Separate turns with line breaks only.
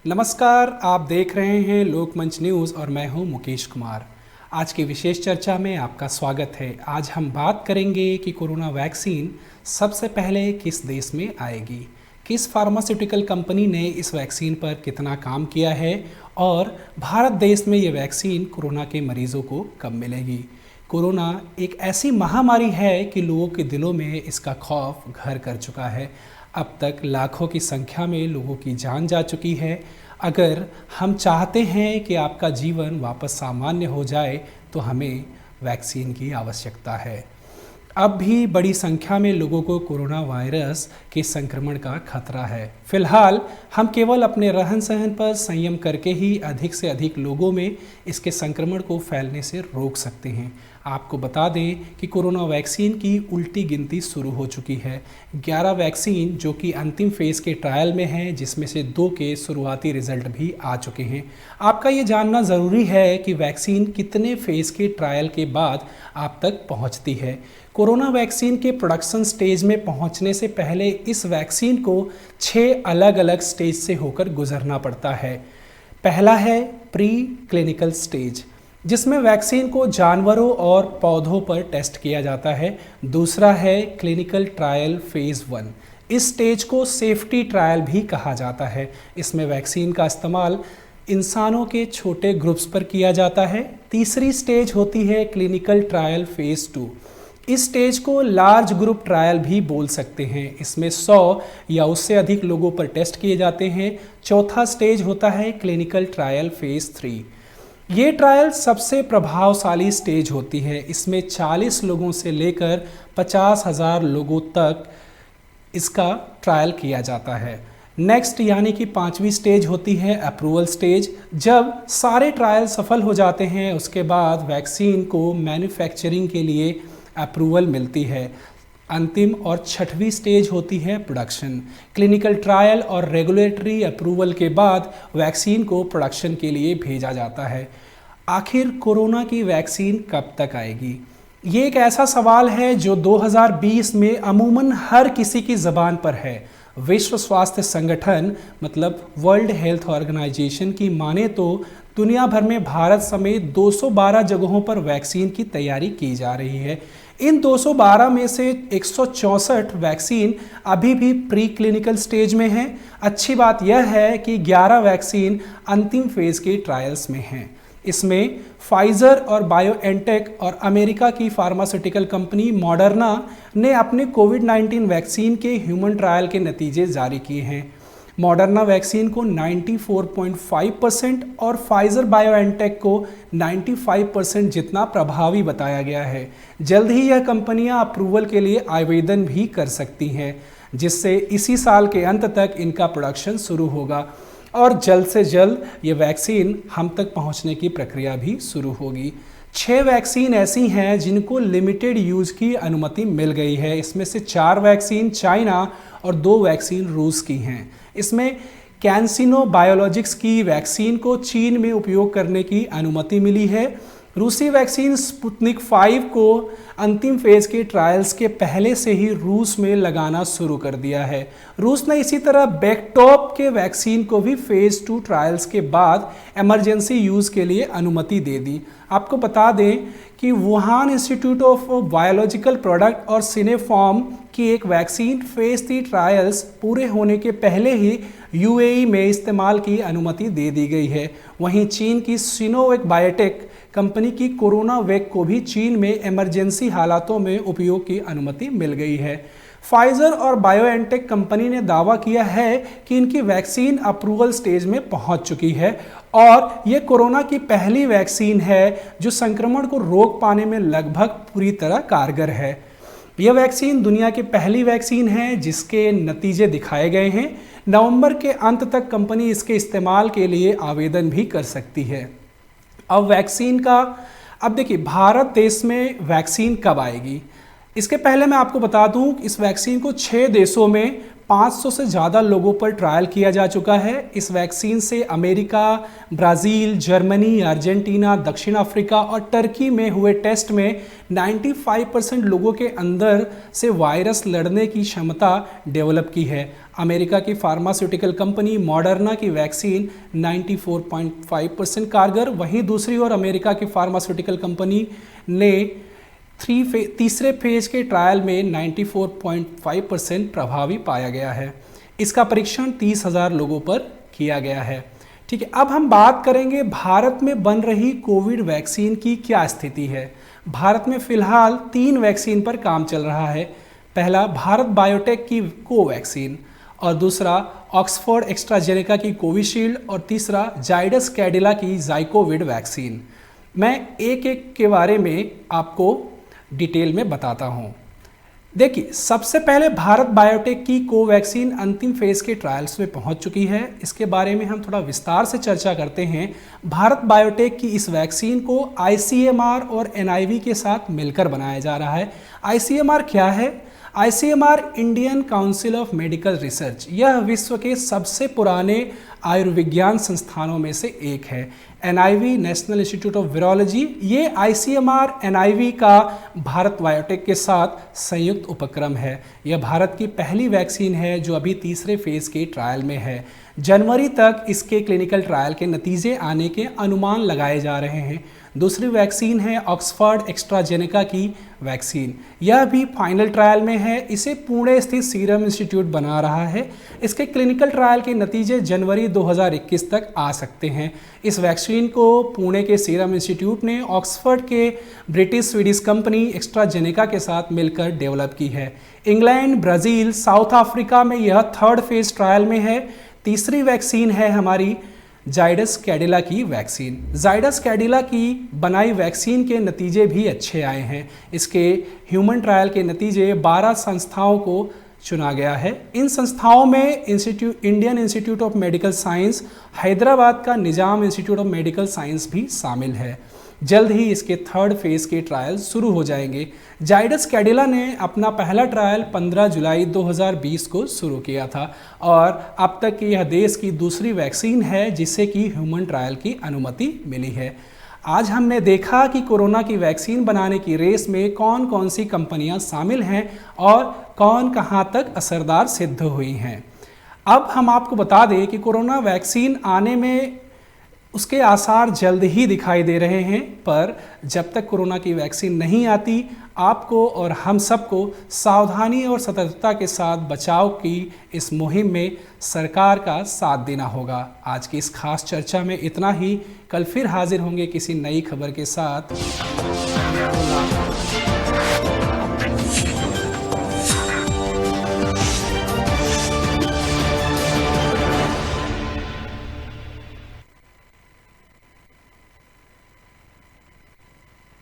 नमस्कार, आप देख रहे हैं लोकमंच न्यूज़ और मैं हूं मुकेश कुमार। आज की विशेष चर्चा में आपका स्वागत है। आज हम बात करेंगे कि कोरोना वैक्सीन सबसे पहले किस देश में आएगी, किस फार्मास्यूटिकल कंपनी ने इस वैक्सीन पर कितना काम किया है और भारत देश में ये वैक्सीन कोरोना के मरीजों को कब मिलेगी। कोरोना एक ऐसी महामारी है कि लोगों के दिलों में इसका खौफ घर कर चुका है। अब तक लाखों की संख्या में लोगों की जान जा चुकी है। अगर हम चाहते हैं कि आपका जीवन वापस सामान्य हो जाए तो हमें वैक्सीन की आवश्यकता है। अब भी बड़ी संख्या में लोगों को कोरोना वायरस के संक्रमण का खतरा है। फिलहाल हम केवल अपने रहन सहन पर संयम करके ही अधिक से अधिक लोगों में इसके संक्रमण को फैलने से रोक सकते हैं। आपको बता दें कि कोरोना वैक्सीन की उल्टी गिनती शुरू हो चुकी है। 11 वैक्सीन जो कि अंतिम फेज़ के ट्रायल में हैं, जिसमें से 2 के शुरुआती रिजल्ट भी आ चुके हैं। आपका ये जानना ज़रूरी है कि वैक्सीन कितने फेज़ के ट्रायल के बाद आप तक पहुंचती है। कोरोना वैक्सीन के प्रोडक्शन स्टेज में पहुंचने से पहले इस वैक्सीन को 6 अलग अलग स्टेज से होकर गुजरना पड़ता है। पहला है प्री क्लिनिकल स्टेज, जिसमें वैक्सीन को जानवरों और पौधों पर टेस्ट किया जाता है। दूसरा है क्लिनिकल ट्रायल फेज़ 1। इस स्टेज को सेफ्टी ट्रायल भी कहा जाता है। इसमें वैक्सीन का इस्तेमाल इंसानों के छोटे ग्रुप्स पर किया जाता है। तीसरी स्टेज होती है क्लिनिकल ट्रायल फेज़ 2। इस स्टेज को लार्ज ग्रुप ट्रायल भी बोल सकते हैं। इसमें 100 या उससे अधिक लोगों पर टेस्ट किए जाते हैं। चौथा स्टेज होता है क्लिनिकल ट्रायल फेज़ 3। ये ट्रायल सबसे प्रभावशाली स्टेज होती है। इसमें 40 लोगों से लेकर 50,000 लोगों तक इसका ट्रायल किया जाता है। नेक्स्ट यानी कि 5वीं स्टेज होती है अप्रूवल स्टेज। जब सारे ट्रायल सफल हो जाते हैं उसके बाद वैक्सीन को मैन्युफैक्चरिंग के लिए अप्रूवल मिलती है। अंतिम और 6वीं स्टेज होती है प्रोडक्शन। क्लिनिकल ट्रायल और रेगुलेटरी अप्रूवल के बाद वैक्सीन को प्रोडक्शन के लिए भेजा जाता है। आखिर कोरोना की वैक्सीन कब तक आएगी? ये एक ऐसा सवाल है जो 2020 में अमूमन हर किसी की ज़बान पर है। विश्व स्वास्थ्य संगठन मतलब वर्ल्ड हेल्थ ऑर्गेनाइजेशन की माने तो दुनिया भर में भारत समेत 212 जगहों पर वैक्सीन की तैयारी की जा रही है। इन 212 में से 164 वैक्सीन अभी भी प्री क्लिनिकल स्टेज में हैं। अच्छी बात यह है कि 11 वैक्सीन अंतिम फेज़ के ट्रायल्स में हैं। इसमें फाइज़र और बायोएनटेक और अमेरिका की फार्मास्यूटिकल कंपनी मॉडर्ना ने अपने कोविड-19 वैक्सीन के ह्यूमन ट्रायल के नतीजे जारी किए हैं। मॉडर्ना वैक्सीन को 94.5% और फाइज़र बायोएनटेक को 95% जितना प्रभावी बताया गया है। जल्द ही यह कंपनियां अप्रूवल के लिए आवेदन भी कर सकती हैं, जिससे इसी साल के अंत तक इनका प्रोडक्शन शुरू होगा और जल्द से जल्द ये वैक्सीन हम तक पहुंचने की प्रक्रिया भी शुरू होगी। 6 वैक्सीन ऐसी हैं जिनको लिमिटेड यूज़ की अनुमति मिल गई है। इसमें से 4 वैक्सीन चाइना और 2 वैक्सीन रूस की हैं। इसमें कैंसिनो बायोलॉजिक्स की वैक्सीन को चीन में उपयोग करने की अनुमति मिली है। रूसी वैक्सीन स्पुतनिक 5 को अंतिम फेज़ के ट्रायल्स के पहले से ही रूस में लगाना शुरू कर दिया है। रूस ने इसी तरह बैकटॉप के वैक्सीन को भी फेज़ 2 ट्रायल्स के बाद इमरजेंसी यूज़ के लिए अनुमति दे दी। आपको बता दें कि Wuhan institute of biological product और सिनेफॉर्म की एक वैक्सीन फेज़ 3 ट्रायल्स पूरे होने के पहले ही यूएई में इस्तेमाल की अनुमति दे दी गई है। वहीं चीन की सिनोवैक बायोटेक कंपनी की कोरोना वैक को भी चीन में इमरजेंसी हालातों में उपयोग की अनुमति मिल गई है। फाइज़र और बायोएनटेक कंपनी ने दावा किया है कि इनकी वैक्सीन अप्रूवल स्टेज में पहुंच चुकी है और ये कोरोना की पहली वैक्सीन है जो संक्रमण को रोक पाने में लगभग पूरी तरह कारगर है। यह वैक्सीन दुनिया की पहली वैक्सीन है जिसके नतीजे दिखाए गए हैं। नवंबर के अंत तक कंपनी इसके इस्तेमाल के लिए आवेदन भी कर सकती है। अब देखिए भारत देश में वैक्सीन कब आएगी? इसके पहले मैं आपको बता दूं कि इस वैक्सीन को 6 देशों में 500 से ज़्यादा लोगों पर ट्रायल किया जा चुका है। इस वैक्सीन से अमेरिका, ब्राज़ील, जर्मनी, अर्जेंटीना, दक्षिण अफ्रीका और टर्की में हुए टेस्ट में 95% लोगों के अंदर से वायरस लड़ने की क्षमता डेवलप की है। अमेरिका की फार्मास्यूटिकल कंपनी मॉडर्ना की वैक्सीन 94.5% कारगर, वहीं दूसरी ओर अमेरिका की फार्मास्यूटिकल कंपनी ने तीसरे फेज के ट्रायल में 94.5% प्रभावी पाया गया है। इसका परीक्षण 30,000 लोगों पर किया गया है। ठीक है, अब हम बात करेंगे भारत में बन रही कोविड वैक्सीन की क्या स्थिति है। भारत में फिलहाल 3 वैक्सीन पर काम चल रहा है। पहला भारत बायोटेक की कोवैक्सीन, और दूसरा ऑक्सफोर्ड एस्ट्राजेनेका की कोविशील्ड, और तीसरा जाइडस कैडिला की जाइकोविड वैक्सीन। मैं एक एक के बारे में आपको डिटेल में बताता हूं। देखिए, सबसे पहले भारत बायोटेक की कोवैक्सीन अंतिम फेज के ट्रायल्स में पहुंच चुकी है। इसके बारे में हम थोड़ा विस्तार से चर्चा करते हैं। भारत बायोटेक की इस वैक्सीन को ICMR और NIV के साथ मिलकर बनाया जा रहा है। ICMR क्या है? ICMR Indian council of medical research, यह विश्व के सबसे पुराने आयुर्विज्ञान संस्थानों में से एक है। NIV national institute of virology, ये ICMR NIV का भारत बायोटेक के साथ संयुक्त उपक्रम है। यह भारत की पहली वैक्सीन है जो अभी तीसरे फेज के ट्रायल में है। जनवरी तक इसके क्लिनिकल ट्रायल के नतीजे आने के अनुमान लगाए जा रहे हैं। दूसरी वैक्सीन है ऑक्सफोर्ड एस्ट्राजेनेका की वैक्सीन, यह भी फाइनल ट्रायल में है। इसे पुणे स्थित सीरम इंस्टीट्यूट बना रहा है। इसके क्लिनिकल ट्रायल के नतीजे जनवरी 2021 तक आ सकते हैं। इस वैक्सीन को पुणे के सीरम इंस्टीट्यूट ने ऑक्सफोर्ड के ब्रिटिश स्वीडिश कंपनी एस्ट्राजेनेका के साथ मिलकर डेवलप की है। इंग्लैंड, ब्राज़ील, साउथ अफ्रीका में यह 3rd फेज ट्रायल में है। तीसरी वैक्सीन है हमारी जाइडस कैडिला की वैक्सीन। जाइडस कैडिला की बनाई वैक्सीन के नतीजे भी अच्छे आए हैं। इसके ह्यूमन ट्रायल के नतीजे 12 संस्थाओं को चुना गया है। इन संस्थाओं में Indian institute of medical science, Hyderabad का निजाम इंस्टीट्यूट ऑफ मेडिकल साइंस भी शामिल है। जल्द ही इसके 3rd फेज के ट्रायल शुरू हो जाएंगे। जाइडस कैडिला ने अपना पहला ट्रायल 15 जुलाई 2020 को शुरू किया था और अब तक की यह देश की दूसरी वैक्सीन है जिसे कि ह्यूमन ट्रायल की अनुमति मिली है। आज हमने देखा कि कोरोना की वैक्सीन बनाने की रेस में कौन कौन सी कंपनियां शामिल हैं और कौन कहां तक असरदार सिद्ध हुई हैं। अब हम आपको बता दें कि कोरोना वैक्सीन आने में उसके आसार जल्द ही दिखाई दे रहे हैं, पर जब तक कोरोना की वैक्सीन नहीं आती, आपको और हम सबको सावधानी और सतर्कता के साथ बचाव की इस मुहिम में सरकार का साथ देना होगा। आज की इस खास चर्चा में इतना ही। कल फिर हाजिर होंगे किसी नई खबर के साथ।